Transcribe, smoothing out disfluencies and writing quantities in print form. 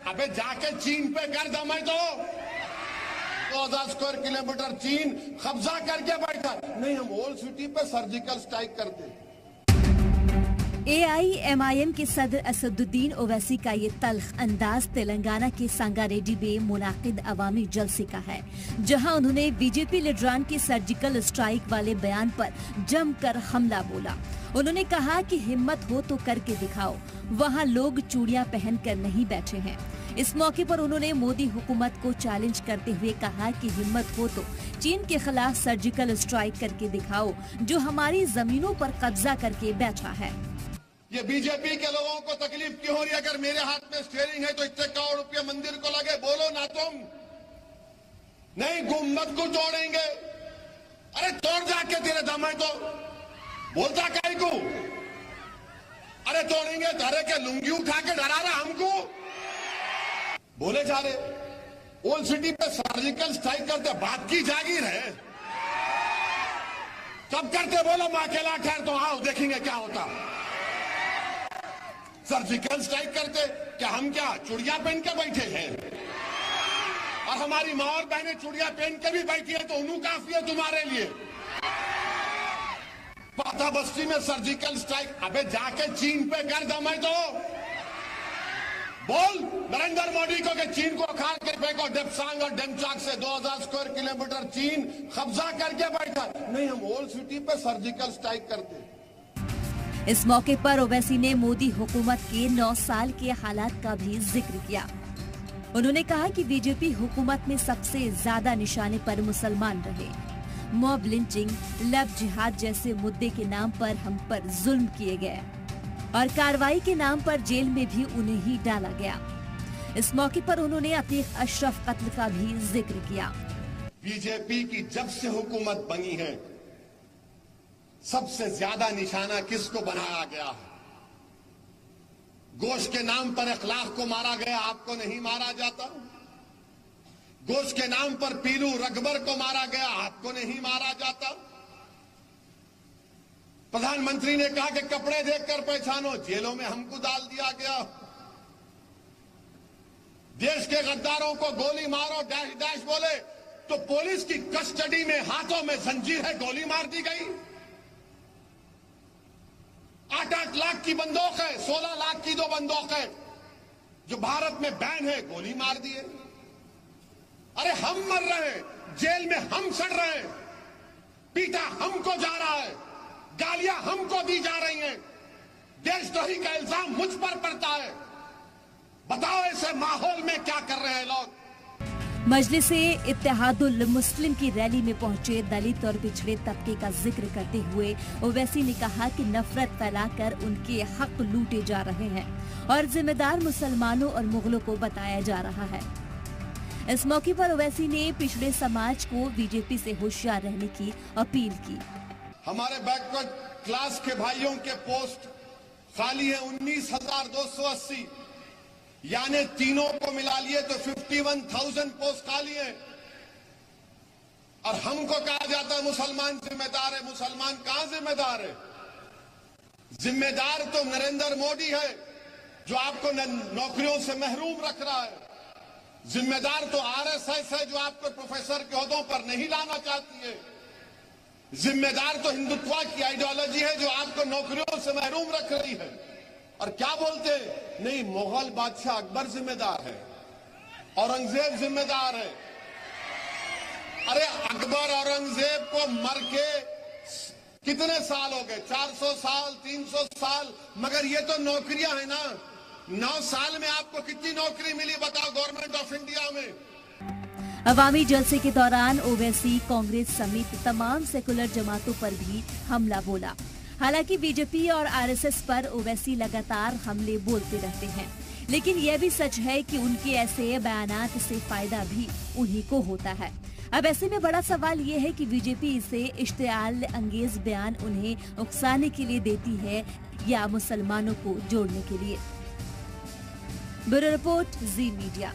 अबे जाके चीन पे कर दमाई तो 2000 स्क्वायर किलोमीटर चीन कब्जा करके बैठा। नहीं, हम ओल्ड सिटी पे सर्जिकल स्ट्राइक करते। AIMIM के सदर असदुद्दीन ओवैसी का ये तल्ख अंदाज तेलंगाना के संगारेड्डी में मुनाकिद अवामी जलसे का है, जहां उन्होंने बीजेपी लीडरान के सर्जिकल स्ट्राइक वाले बयान पर जमकर हमला बोला। उन्होंने कहा कि हिम्मत हो तो करके दिखाओ, वहां लोग चूड़ियां पहनकर नहीं बैठे हैं। इस मौके पर उन्होंने मोदी हुकूमत को चैलेंज करते हुए कहा कि हिम्मत हो तो चीन के खिलाफ सर्जिकल स्ट्राइक करके दिखाओ, जो हमारी जमीनों पर कब्जा करके बैठा है। ये बीजेपी के लोगों को तकलीफ क्यों हो रही है? अगर मेरे हाथ में स्टीयरिंग है तो इतने करोड़ रुपए मंदिर को लगे, बोलो ना तुम। नहीं, गुम्बद को तोड़ेंगे। अरे तोड़ जाके तेरे दम है तो बोलता काहे को? अरे तोड़ेंगे, धरे के लुंगी उठा के डरा रहा हमको, बोले जा रहे। ओल्ड सिटी पे सर्जिकल स्ट्राइक करते, बात की जागीर है। कब करते बोलो? मां अकेला ठहर तो आओ, देखेंगे क्या होता। सर्जिकल स्ट्राइक करते क्या हम क्या चूड़ियां पहन के बैठे हैं? और हमारी मां और बहनें चूड़ियां पहन के भी बैठी है तो उन्हें काफी है तुम्हारे लिए। पाता बस्ती में सर्जिकल स्ट्राइक, अबे जाके चीन पे कर दमाई तो बोल नरेंद्र मोदी को कि चीन को खार के फेंको। डेप्सांग और डेमचाक से 2000 स्क्वायर किलोमीटर चीन कब्जा करके बैठा। नहीं, हम ओल्ड सिटी पे सर्जिकल स्ट्राइक करते। इस मौके पर ओवैसी ने मोदी हुकूमत के 9 साल के हालात का भी जिक्र किया। उन्होंने कहा कि बीजेपी हुकूमत में सबसे ज्यादा निशाने पर मुसलमान रहे। मॉब लिंचिंग, लव जिहाद जैसे मुद्दे के नाम पर हम पर जुल्म किए गए और कार्रवाई के नाम पर जेल में भी उन्हें ही डाला गया। इस मौके पर उन्होंने अतीक अशरफ कत्ल का भी जिक्र किया। बीजेपी की जब से हुकूमत बनी है, सबसे ज्यादा निशाना किसको बनाया गया है? गोश्त के नाम पर अखलाक को मारा गया, आपको नहीं मारा जाता। गोश्त के नाम पर पीलू रगबर को मारा गया, आपको नहीं मारा जाता। प्रधानमंत्री ने कहा कि कपड़े देखकर पहचानो, जेलों में हमको डाल दिया गया। देश के गद्दारों को गोली मारो, डैश डैश बोले तो पुलिस की कस्टडी में हाथों में जंजीर है, गोली मार दी गई। 8-8 लाख की बंदूक है, 16 लाख की 2 बंदूक है जो भारत में बैन है, गोली मार दिए। अरे हम मर रहे हैं, जेल में हम सड़ रहे हैं, पीटा हमको जा रहा है, गालियां हमको दी जा रही हैं, देशद्रोही का इल्जाम मुझ पर पड़ता है। बताओ ऐसे माहौल में क्या कर रहे हैं लोग? मजलिस-ए-इत्तेहादुल मुस्लिम की रैली में पहुंचे दलित और पिछड़े तबके का जिक्र करते हुए ओवैसी ने कहा कि नफरत फैलाकर उनके हक लूटे जा रहे हैं और जिम्मेदार मुसलमानों और मुगलों को बताया जा रहा है। इस मौके पर ओवैसी ने पिछड़े समाज को बीजेपी से होशियार रहने की अपील की। हमारे बैकवर्ड क्लास के भाइयों के पोस्ट खाली है 19,280, यानी तीनों को मिला लिए तो 51,000 पोस्ट खाली है। और हमको कहा जाता है मुसलमान जिम्मेदार है। मुसलमान कहां जिम्मेदार है? जिम्मेदार तो नरेंद्र मोदी है जो आपको नौकरियों से महरूम रख रहा है। जिम्मेदार तो आरएसएस है जो आपको प्रोफेसर के ओहदों पर नहीं लाना चाहती है। जिम्मेदार तो हिंदुत्व की आइडियोलॉजी है जो आपको नौकरियों से महरूम रख रही है। और क्या बोलते? नहीं, मुगल बादशाह अकबर जिम्मेदार है, औरंगजेब जिम्मेदार है। अरे अकबर औरंगजेब को मर के कितने साल हो गए? 400 साल, 300 साल, मगर ये तो नौकरियां है ना। 9 साल में आपको कितनी नौकरी मिली बताओ गवर्नमेंट ऑफ इंडिया में? अवामी जलसे के दौरान ओवैसी कांग्रेस समेत तमाम सेकुलर जमातों पर भी हमला बोला। हालांकि बीजेपी और आरएसएस पर ओवैसी लगातार हमले बोलते रहते हैं, लेकिन यह भी सच है कि उनके ऐसे बयानात से फायदा भी उन्हीं को होता है। अब ऐसे में बड़ा सवाल ये है कि बीजेपी इसे इश्तियाल अंगेज बयान उन्हें उकसाने के लिए देती है या मुसलमानों को जोड़ने के लिए। ब्यूरो रिपोर्ट, जी मीडिया।